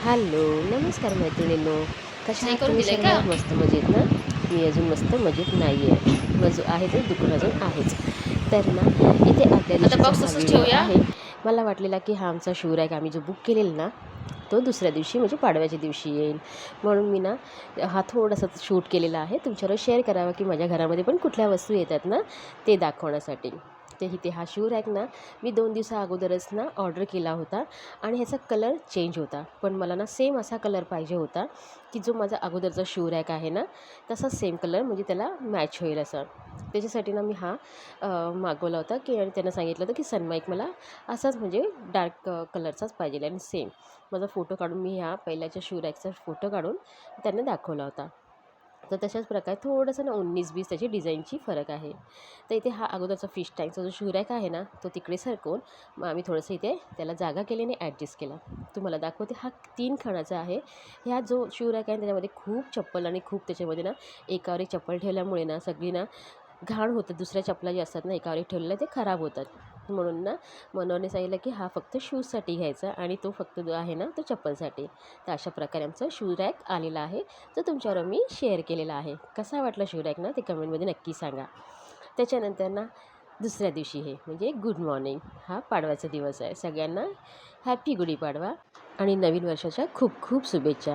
Hello, नमस्कार मैत्रिणींनो. कशा नाही आहात करून तुम्ही दिलंय सर्व? का? मस्त मजेत ना? मी अजून मस्त मजेत नाही आहे. मग जो आहे ते दुखणं अजून आहेच. तर ना, इथे आदल्या आता दिवशीचा बॉक्स हा तसंच व्हिडिओ ठेवूया. आहे. मला वाटलेला की हा आमचा शूर आहे आम्ही जो बुक केलेला ना, तो दुसऱ्या दिवशी म्हणजे पाडव्याच्या दिवशी येईल. म्हणून मी ना, हा थोडासा शूट केलेला आहे. तुमच्याबरोबर शेअर करावा की माझ्या घरामध्ये पण कुठल्या वस्तू येतात ना, ते दाखवण्यासाठी. ते इथे हा शू रॅक ना, मी 2 दिवसा अगोदरच ना ऑर्डर केला होता आणि ह्याचा कलर चेंज होता. पण मला ना सेम असा कलर पाहिजे होता, की जो माझा अगोदरचा शू रॅक आहे ना, तसाच सेम कलर म्हणजे त्याला मॅच होईल असा. त्याच्यासाठी ना मी हा मागवला होता की आणि त्यांना सांगितलं होतं की सनमाईक मला असाच म्हणजे डार्क कलरचाच पाहिजे आणि सेम. माझा फोटो काढून मी ह्या पहिल्याच्या शू रॅकचा फोटो काढून त्यांना दाखवला होता. तर तशाच प्रकारे थोडंसं ना 19-20 त्याची डिझाईनची फरक आहे. तर इथे हा अगोदरचा फिश टँकचा जो शू रॅक आहे ना, तो तिकडे सरकवून मग आम्ही थोडंसं इथे त्याला जागा केली आणि ॲडजस्ट केला. तुम्हाला दाखवते हा 3 खणाचा आहे. ह्या जो शू रॅक आहे त्याच्यामध्ये खूप चप्पल आणि खूप त्याच्यामध्ये ना एकावर एक चप्पल ठेवल्यामुळे ना सगळी ना घाण होतं. दुसऱ्या चपला जे असतात ना एकावर एक ठेवलेल्या ते खराब होतात. म्हणून ना मनोहरने सांगितलं की हा फक्त शूजसाठी घ्यायचा आणि तो फक्त जो आहे ना तो चप्पलसाठी. तर अशा प्रकारे आमचा शू रॅक आलेला आहे. तो तुमच्याबरोबर मी शेअर केलेला आहे. कसा वाटला शू रॅक ना ते कमेंटमध्ये नक्की सांगा. त्याच्यानंतर ना दुसऱ्या दिवशी हे म्हणजे गुड मॉर्निंग हा पाडव्याचा दिवस आहे. सगळ्यांना हॅपी गुढीपाडवा आणि नवीन वर्षाच्या खूप खूप शुभेच्छा.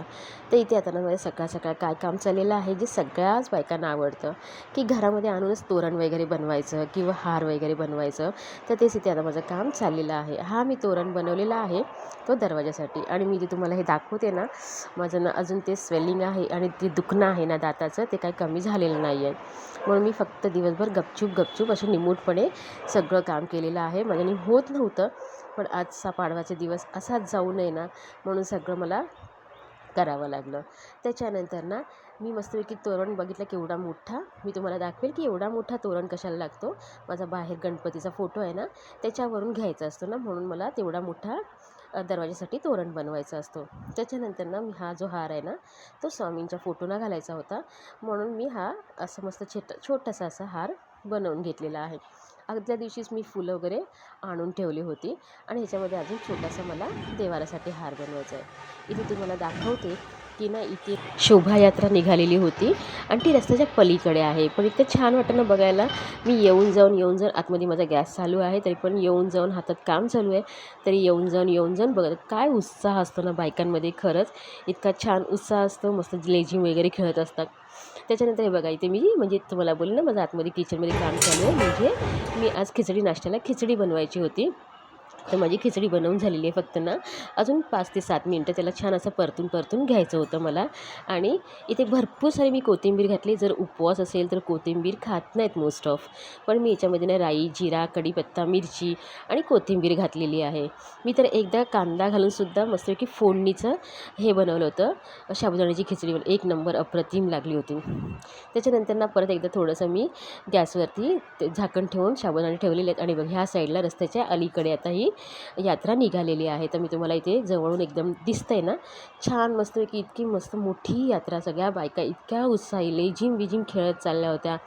तर इथे आता ना माझं सकाळ सकाळ काय काम चाललेलं आहे जे सगळ्याच बायकांना आवडतं, की घरामध्ये आणूनच तोरण वगैरे बनवायचं किंवा हार वगैरे बनवायचं. तर तेच इथे आता माझं काम चाललेलं आहे. हा मी तोरण बनवलेला आहे तो दरवाजासाठी आणि मी जे तुम्हाला हे दाखवते ना, माझं ना अजून ते स्वेलिंग आहे आणि ते दुखणं आहे ना दाताचं ते काही कमी झालेलं नाही आहे. म्हणून मी फक्त दिवसभर गपचूप असे निमूटपणे सगळं काम केलेलं आहे. माझ्याने होत नव्हतं, पण आजचा पाडवाचा दिवस असाच जाऊ नये ना म्हणून सगळं मला करावं लागलं. त्याच्यानंतर ना मी मस्तपैकी तोरण बघितलं केवढा मोठा. मी तुम्हाला दाखवेल की एवढा मोठा तोरण कशाला लागतो. माझा बाहेर गणपतीचा फोटो आहे ना, त्याच्यावरून घ्यायचा असतो ना, म्हणून मला तेवढा मोठा दरवाजासाठी तोरण बनवायचा असतो. त्याच्यानंतर ना मी हा जो हार आहे ना, तो स्वामींच्या फोटोला घालायचा होता. म्हणून मी हा असं मस्त छोटासा असा हार बनवून घेतलेला आहे. आदल्या दिवशीच मी फुलं वगैरे आणून ठेवली होती आणि ह्याच्यामध्ये अजून छोटासा मला देवारासाठी हार बनवायचा आहे. इथे तुम्हाला दाखवते की ना इथे शोभायात्रा निघालेली होती आणि ती रस्त्याच्या पलीकडे आहे. पण इतकं छान वाटतं ना बघायला. मी येऊन जाऊन आतमध्ये माझा गॅस चालू आहे तरी पण येऊन जाऊन हातात काम चालू आहे. तरी येऊन जाऊन बघत काय उत्साह असतो ना बायकांमध्ये खरंच. इतका छान उत्साह असतो. मस्त लेझीम वगैरे खेळत असतात. त्याच्यानंतर हे बघा इथे मी म्हणजे तुम्हाला बोलले ना माझं आतमध्ये किचनमध्ये काम चालू आहे. म्हणजे मी आज खिचडी नाश्त्याला खिचडी बनवायची होती. तर माझी खिचडी बनवून झालेली आहे. फक्त ना अजून 5 ते 7 मिनटं त्याला छान असं परतून घ्यायचं होतं मला. आणि इथे भरपूर सारी मी कोथिंबीर घातली. जर उपवास असेल तर कोथिंबीर खात नाहीत मोस्ट ऑफ. पण मी याच्यामध्ये ना राई, जिरा, कढीपत्ता, मिरची आणि कोथिंबीर घातलेली आहे. मी तर एकदा कांदा घालूनसुद्धा मस्तपैकी फोडणीचं हे बनवलं होतं. साबुदाण्याची खिचडी एक नंबर अप्रतिम लागली होती. त्याच्यानंतर ना परत एकदा थोडंसं मी गॅसवरती ते झाकण ठेवून साबुदाणे ठेवलेले आहेत आणि बघ ह्या साईडला रस्त्याच्या अलीकडे आता ही यात्रा निघालेली आहे. तर मी तुम्हाला इथे जवळून एकदम दिसतंय ना, छान मस्तपैकी इतकी मस्त मोठी यात्रा. सगळ्या बायका इतक्या उत्साही लेझीम खेळत चालल्या होत्या.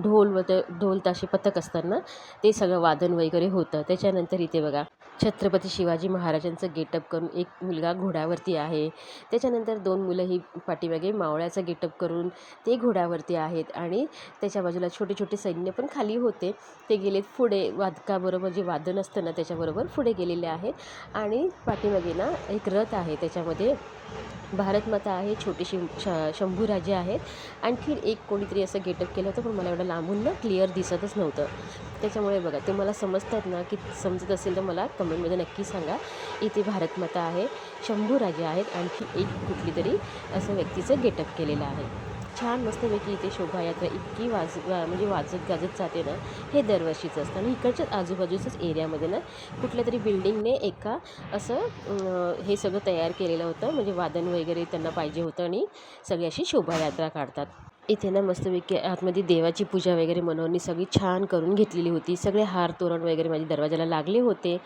ढोल ताशे पथक असतात ना, ते सगळं वादन वगैरे होतं. त्याच्यानंतर इथे बघा छत्रपती शिवाजी महाराजांचं गेटअप करून एक मुलगा घोड्यावरती आहे. त्याच्यानंतर 2 मुलं ही पाठीमागे मावळ्याचा गेटअप करून ते घोड्यावरती आहेत आणि त्याच्या बाजूला छोटे सैन्य पण खाली होते. ते गेलेत पुढे वादकाबरोबर जे वादन असतं ना त्याच्याबरोबर पुढे गेलेले आहेत आणि पाठीमागे ना एक रथ आहे. त्याच्यामध्ये भारतमाता आहे, छोटे शंभूराजे आहेत. आणखी एक कोणीतरी असं गेटअप केलं होतं पण मला एवढं लांबून ना क्लिअर दिसतच नव्हतं. त्याच्यामुळे बघा तुम्हाला समजतात ना, की समजत असेल तर मला कमेंटमध्ये नक्की सांगा. इथे भारतमाता आहे, शंभूराजे आहेत, आणखी एक कुठलीतरी असं व्यक्तीचं गेटअप केलेलं आहे. छान मस्तपैकी इथे शोभायात्रा इतकी म्हणजे वाजत गाजत जाते ना, हे दरवर्षीचं असतं. आणि इकडच्याच आजूबाजूच्याच एरियामध्ये ना कुठल्यातरी बिल्डिंगने एका असं हे सगळं तयार केलेलं होतं. म्हणजे वादन वगैरे त्यांना पाहिजे होतं आणि सगळी अशी शोभायात्रा काढतात. इथे ना मस्तपैकी आतमध्ये देवाची पूजा वगैरे मनोहरनी सगळी छान करून घेतलेली होती. सगळे हार तोरण वगैरे माझ्या दरवाजाला लागले होते.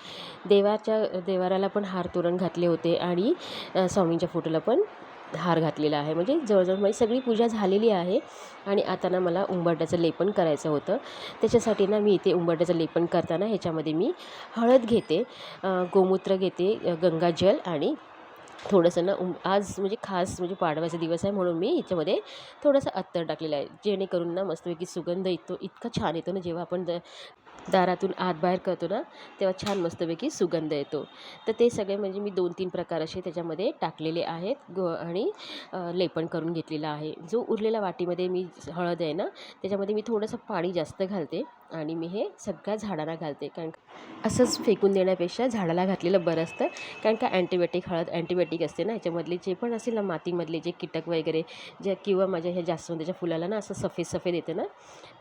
देवाराला पण हार तोरण घातले होते आणि स्वामींच्या फोटोला पण हार घातलेला आहे. म्हणजे जवळजवळ माझी सगळी पूजा झालेली आहे आणि आता ना मला उंबरठ्याचं लेपन करायचं होतं. त्याच्यासाठी ना मी इथे उंबरठ्याचं लेपन करताना ह्याच्यामध्ये मी हळद घेते, गोमूत्र घेते, गंगाजल आणि थोडंसं ना आज म्हणजे खास म्हणजे पाडव्याचा दिवस आहे म्हणून मी याच्यामध्ये थोडंसं अत्तर टाकलेलं आहे, जेणेकरून ना मस्तपैकी सुगंध येतो, इतका छान येतो ना जेव्हा आपण दारातून आत बाहेर करतो ना तेव्हा छान मस्तपैकी सुगंध येतो. तर ते सगळे म्हणजे मी 2-3 प्रकार असे त्याच्यामध्ये टाकलेले आहेत आणि लेपन करून घेतलेलं आहे. जो उरलेल्या वाटीमध्ये मी हळद आहे ना त्याच्यामध्ये मी थोडंसं पाणी जास्त घालते आणि मी हे सगळ्या झाडांना घालते, कारण असंच फेकून देण्यापेक्षा झाडाला घातलेलं बरं असतं. कारण का हळद अँटीबायोटिक असते ना, ह्याच्यामधले जे पण असेल ना मातीमधले जे कीटक वगैरे जे किंवा माझ्या ह्या जास्वंदाच्या फुलाला ना असं सफेद सफेद येतं ना,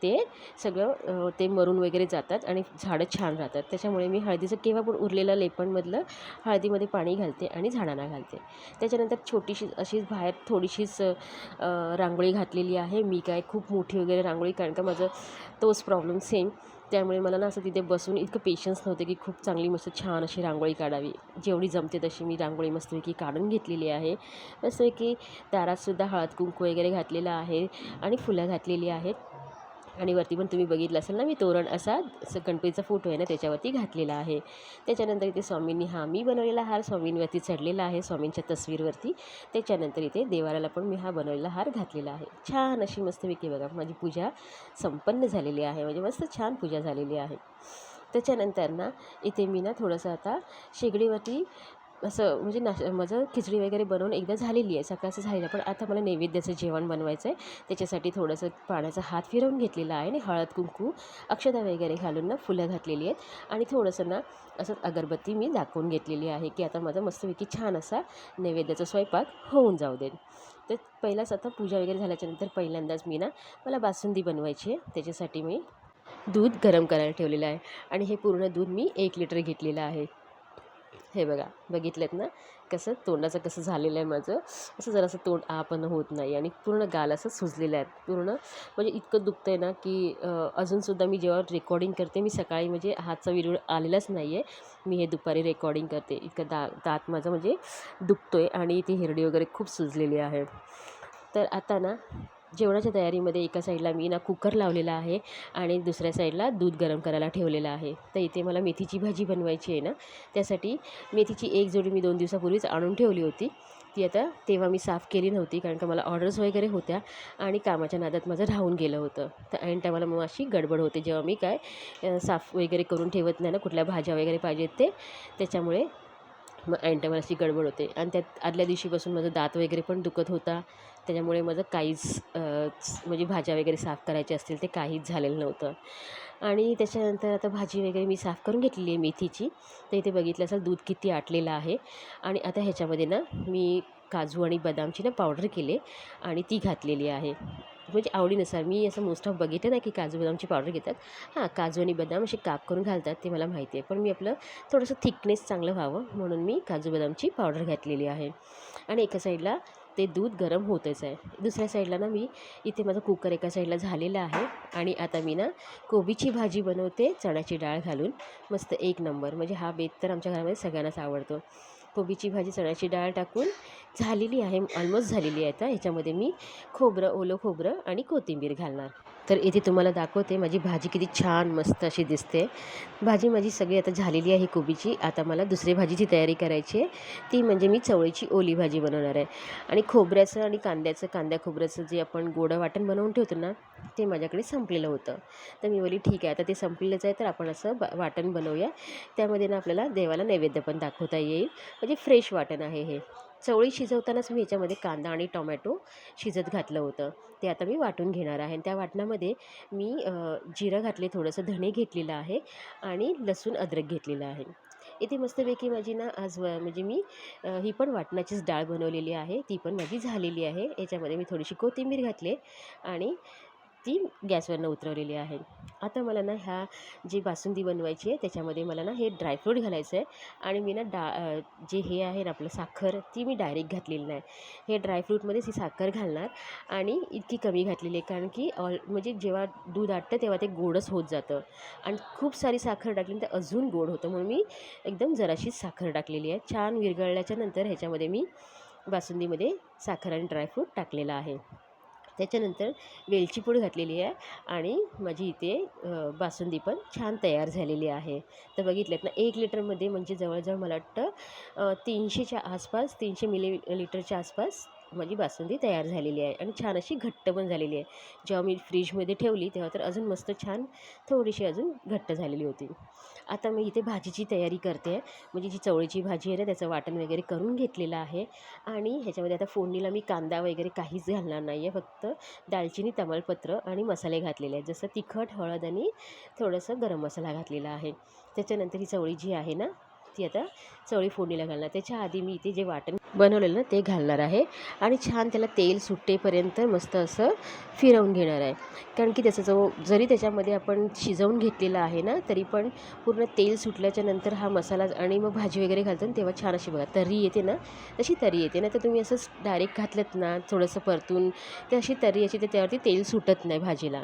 ते सगळं ते मरून वगैरे जातात आणि झाडं छान राहतात. त्याच्यामुळे मी हळदीचं केव्हा पण उरलेलं लेपनमधलं हळदीमध्ये पाणी घालते आणि झाडांना घालते. त्याच्यानंतर छोटीशी अशीच बाहेर थोडीशीच रांगोळी घातलेली आहे. मी काय खूप मोठी वगैरे रांगोळी, कारण का माझं तोच प्रॉब्लेम सेम. त्यामुळे मला ना असं तिथे बसून इतकं पेशन्स नव्हते की खूप चांगली मस्त छान अशी रांगोळी काढावी. जेवढी जमते तशी मी रांगोळी मस्तपैकी काढून घेतलेली आहे. मस्तपैकी दारातसुद्धा हळद कुंकू वगैरे घातलेलं आहे आणि फुलं घातलेली आहेत. आणि वरती पण तुम्ही बघितलं असेल ना, मी तोरण असा गणपतीचा फोटो आहे ना त्याच्यावरती घातलेला आहे. त्याच्यानंतर इथे स्वामींनी मी बनवलेला हार स्वामींवरती चढलेला आहे, स्वामींच्या तस्वीरवरती. त्याच्यानंतर इथे देवाऱ्याला पण मी हा बनवलेला हार घातलेला आहे. छान अशी मस्तपैकी बघा माझी पूजा संपन्न झालेली आहे, म्हणजे मस्त छान पूजा झालेली आहे. त्याच्यानंतर ना इथे मी ना थोडंसं आता शेगडीवरती असं म्हणजे माझं खिचडी वगैरे बनवून एकदा झालेली आहे, सकाळचं झालेलं आहे. पण आता मला नैवेद्याचं जेवण बनवायचं आहे. त्याच्यासाठी थोडंसं पाण्याचा हात फिरवून घेतलेला आहे आणि हळद कुंकू अक्षता वगैरे घालून ना फुलं घातलेली आहेत आणि थोडंसं ना असं अगरबत्ती मी दाखवून घेतलेली आहे की आता माझा मस्तपैकी छान असा नैवेद्याचा स्वयंपाक होऊन जाऊ देत. तर पहिलाच आता पूजा वगैरे झाल्याच्यानंतर पहिल्यांदाच मला बासुंदी बनवायची आहे. त्याच्यासाठी मी दूध गरम करायला ठेवलेलं आहे आणि हे पूर्ण दूध मी 1 लिटर घेतलेलं आहे. हे बघा, बघितलेत ना कसं तोंडाचं कसं झालेलं आहे माझं, असं जरासं तोंड पण होत नाही आणि पूर्ण गाल असं सुजलेलं आहे पूर्ण. म्हणजे इतकं दुखतं आहे ना की अजूनसुद्धा मी जेव्हा रेकॉर्डिंग करते, मी सकाळी म्हणजे हातचा व्हिडिओ आलेलाच नाही आहे, मी हे दुपारी रेकॉर्डिंग करते. इतकं दात माझं म्हणजे दुखतो आहे आणि ती हिरडी वगैरे खूप सुजलेली आहे. तर आता ना जेवणाच्या तयारीमध्ये एका साईडला मी ना कुकर लावलेला आहे आणि दुसऱ्या साईडला दूध गरम करायला ठेवलेलं आहे. तर इथे मला मेथीची भाजी बनवायची आहे ना, त्यासाठी मेथीची एक जोडी मी 2 दिवसापूर्वीच आणून ठेवली होती. ती आता तेव्हा मी साफ केली नव्हती, कारण का मला ऑर्डर्स वगैरे होत्या आणि कामाच्या नादात माझं राहून गेलं होतं. तर ऐन टायमाला मग अशी गडबड होते जेव्हा मी साफ वगैरे करून ठेवत नाही ना, कुठल्या भाज्या वगैरे पाहिजेत ते, त्याच्यामुळे मग ऐन टायमाला अशी गडबड होते. आणि त्यात आदल्या दिवशीपासून माझं दात वगैरे पण दुखत होता, त्याच्यामुळे माझं काहीच म्हणजे भाज्या वगैरे साफ करायच्या असतील ते काहीच झालेलं नव्हतं. आणि त्याच्यानंतर आता भाजी वगैरे मी साफ करून घेतलेली आहे मेथीची. तर इथे बघितलं असेल दूध किती आटलेलं आहे आणि आता ह्याच्यामध्ये ना मी काजू आणि बदामची ना पावडर केली आणि ती घातलेली आहे. म्हणजे आवडीनुसार मी असं मोस्ट ऑफ बघितलं ना की काजू बदामची पावडर घेतात. काजू आणि बदाम असे काप करून घालतात ते मला माहिती आहे, पण मी आपलं थोडंसं थिकनेस चांगलं व्हावं म्हणून मी काजू बदामची पावडर घातलेली आहे. आणि एका साईडला ते दूध गरम होतच आहे. दुसऱ्या साईडला ना मी इथे माझा कुकर एका साईडला झालेला आहे आणि आता मी ना कोबीची भाजी बनवते चण्याची डाळ घालून. मस्त एक नंबर, म्हणजे हा बेत तर आमच्या घरामध्ये सगळ्यांनाच आवडतो. कोबीची भाजी चण्याची डाळ टाकून झालेली आहे, ऑलमोस्ट झालेली आहे. आता ह्याच्यामध्ये मी ओलं खोबरं आणि कोथिंबीर घालणार. तर इथे तुम्हाला दाखवते माझी भाजी किती छान मस्त अशी दिसते. भाजी माझी सगळी आता झालेली आहे कोबीची. आता मला दुसरी भाजीची तयारी करायची आहे, ती म्हणजे मी चवळीची ओली भाजी बनवणार आहे. आणि खोबऱ्याचं आणि कांद्या खोबऱ्याचं जे आपण गोडं वाटण बनवून ठेवतो ना, ते माझ्याकडे संपलेलं होतं. तर मी बोलली ठीक आहे, आता ते संपलेलंच आहे तर आपण असं वाटण बनवूया. त्यामध्ये ना आपल्याला देवाला नैवेद्य पण दाखवता येईल, म्हणजे फ्रेश वाटण आहे हे. चवळी शिजवतानाच मी ह्याच्यामध्ये कांदा आणि टोमॅटो शिजत घातलं होतं, ते आता मी वाटून घेणार आहे. आणि त्या वाटणामध्ये मी जिरं घातले, थोडंसं धणे घेतलेलं आहे आणि लसूण अद्रक घेतलेलं आहे. इथे मस्तपैकी माझी ना आज म्हणजे मी ही पण वाटणाचीच डाळ बनवलेली आहे, ती पण माझी झालेली आहे. याच्यामध्ये मी थोडीशी कोथिंबीर घातली आणि ती गॅसवरनं उतरवलेली आहे. आता मला ना जी बासुंदी बनवायची आहे त्याच्यामध्ये मला ना हे ड्रायफ्रूट घालायचं आहे आणि मी ना जे हे आहे ना आपलं साखर, ती मी डायरेक्ट घातलेली नाही. हे ड्रायफ्रूटमध्येच ही साखर घालणार आणि इतकी कमी घातलेली आहे, कारण की म्हणजे जेव्हा दूध आटतं तेव्हा ते गोडच होत जातं आणि खूप सारी साखर टाकली तर अजून गोड होतं, म्हणून मी एकदम जराशीच साखर टाकलेली आहे. छान विरघळल्याच्या नंतर ह्याच्यामध्ये मी बासुंदीमध्ये साखर आणि ड्रायफ्रूट टाकलेलं आहे. त्याच्यानंतर वेलची पूड घातलेली आहे आणि माझी इथे बासुंदी पण छान तयार झालेली आहे. तर बघितलेत ना 1 लिटरमध्ये म्हणजे जवळजवळ मला वाटतं 300च्या आसपास 300 मिलीलिटरच्या आसपास माझी बासुंदी तयार झालेली आहे आणि छान अशी घट्ट पण झालेली आहे. जेव्हा मी फ्रीजमध्ये ठेवली तेव्हा तर अजून मस्त छान थोडीशी अजून घट्ट झालेली होती. आता मी इथे भाजीची तयारी करते आहे. म्हणजे जी चवळीची भाजी आहे ना त्याचं वाटण वगैरे करून घेतलेलं आहे आणि ह्याच्यामध्ये आता फोडणीला मी कांदा वगैरे काहीच घालणार नाही आहे. फक्त दालचिनी, तमालपत्र आणि मसाले घातलेले आहेत. जसं तिखट, हळद आणि थोडंसं गरम मसाला घातलेला आहे. त्याच्यानंतर ही चवळी जी आहे ना ती आता चवळी फोडणीला घालणार. त्याच्या आधी मी इथे जे वाटण बनवलेलं ना ते घालणार आहे आणि छान त्याला तेल सुटेपर्यंत मस्त असं फिरवून घेणार आहे. कारण की त्याचा जरी त्याच्यामध्ये आपण शिजवून घेतलेला आहे ना तरी पण पूर्ण तेल सुटल्याच्या नंतर हा मसाला आणि मग भाजी वगैरे घालतो ना तेव्हा छान अशी बघा तर्री येते ना तशी तर्री येते ना. तर तुम्ही असंच डायरेक्ट घातलंत ना थोडंसं परतून ते अशी तर्री याची तर त्यावरती तेल सुटत नाही भाजीला.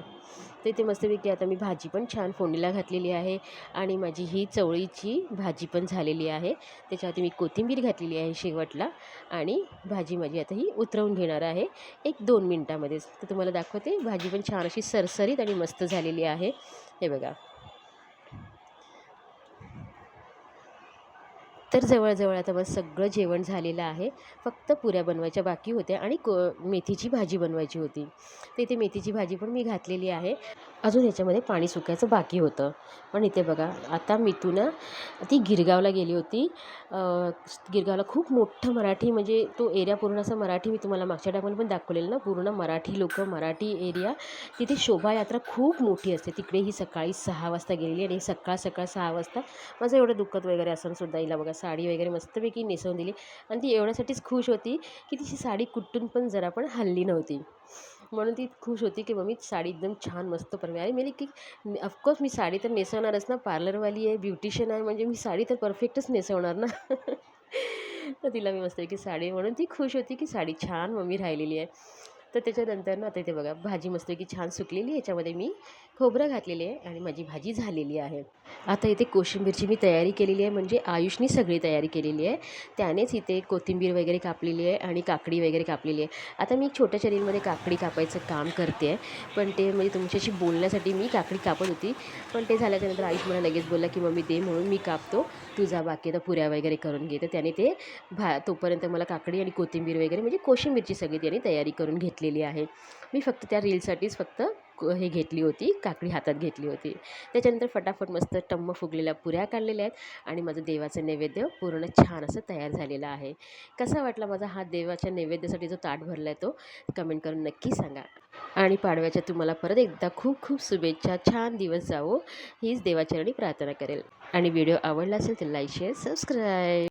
तर इथे मस्तपैकी आता मी भाजी पण छान फोडणीला घातलेली आहे आणि माझी ही चवळीची भाजी पण झालेली आहे. त्याच्यावरती मी कोथिंबीर घातलेली आहे शेवटला आणि भाजी माझी आता ही उतरवून घेणार आहे 1-2 मिनटामध्येच. तर तुम्हाला दाखवते भाजी पण छान अशी सरसरीत आणि मस्त झालेली आहे. हे बघा. तर जवळजवळ आता माझं सगळं जेवण झालेलं आहे. फक्त पुऱ्या बनवायच्या बाकी होत्या आणि मेथीची भाजी बनवायची होती. तर इथे मेथीची भाजी पण मी घातलेली आहे. अजून ह्याच्यामध्ये पाणी सुकायचं बाकी होतं. पण इथे बघा आता मितू ना ती गिरगावला गेली होती. गिरगावला खूप मोठं मराठी म्हणजे तो एरिया पूर्ण असा मराठी मी तुम्हाला मागच्या टायमाला पण दाखवलेलं ना पूर्ण मराठी लोकं, मराठी एरिया. तिथे शोभायात्रा खूप मोठी असते. तिकडे ही सकाळी 6 वाजता गेलेली आणि सकाळ 6 वाजता माझं एवढं दुखत वगैरे असून सुद्धा हिला बघा साडी वगैरे मस्तपैकी नेसवून दिली आणि ती एवढ्यासाठीच खुश होती की तिची साडी कुठून पण जरा पण हलली नव्हती. म्हणून ती खुश होती की मम्मी साडी एकदम छान मस्त अरे मी की ऑफकोर्स मी साडी तर नेसवणारच ना, पार्लरवाली आहे, ब्युटिशियन आहे म्हणजे मी साडी तर परफेक्टच नेसवणार ना. तर तिला मी मस्तपैकी साडी म्हणून ती खुश होती की साडी छान मम्मी राहिलेली आहे. तर त्याच्यानंतर ना आता इथे बघा भाजी मस्तपैकी छान सुकलेली आहे. याच्यामध्ये मी खोबरं घातलेली आहे आणि माझी भाजी झालेली आहे. आता इथे कोशिंबीरची मी तयारी केलेली आहे म्हणजे आयुषनी सगळी तयारी केलेली आहे. त्यानेच इथे कोथिंबीर वगैरे कापलेली आहे आणि काकडी वगैरे कापलेली आहे. आता मी छोट्या रीलमध्ये काकडी कापायचं काम करते आहे. पण ते म्हणजे तुमच्याशी बोलण्यासाठी मी काकडी कापत होती. पण ते झाल्याच्यानंतर आयुष मला लगेच बोलला की मम्मी दे म्हणून मी कापतो. तू जा बाकी आता पुऱ्या वगैरे करून घे. तर त्याने ते तोपर्यंत मला काकडी आणि कोथिंबीर वगैरे म्हणजे कोशिंबीरची सगळी त्याने तयारी करून घेतलेली आहे. मी फक्त त्या रीलसाठीच फक्त हे घेतली होती, काकडी हातात घेतली होती. त्याच्यानंतर फटाफट मस्त टम्म फुगलेल्या पुऱ्या काढलेल्या आहेत आणि माझं देवाचं नैवेद्य पूर्ण छान असं तयार झालेलं आहे. कसा वाटला माझा हा देवाच्या नैवेद्यासाठी जो ताट भरला आहे तो कमेंट करून नक्की सांगा. आणि पाडव्याच्या तुम्हाला परत एकदा खूप खूप शुभेच्छा. छान दिवस जावो हीच देवाचरणी प्रार्थना करेल. आणि व्हिडिओ आवडला असेल तर लाईक, शेअर, सबस्क्राईब.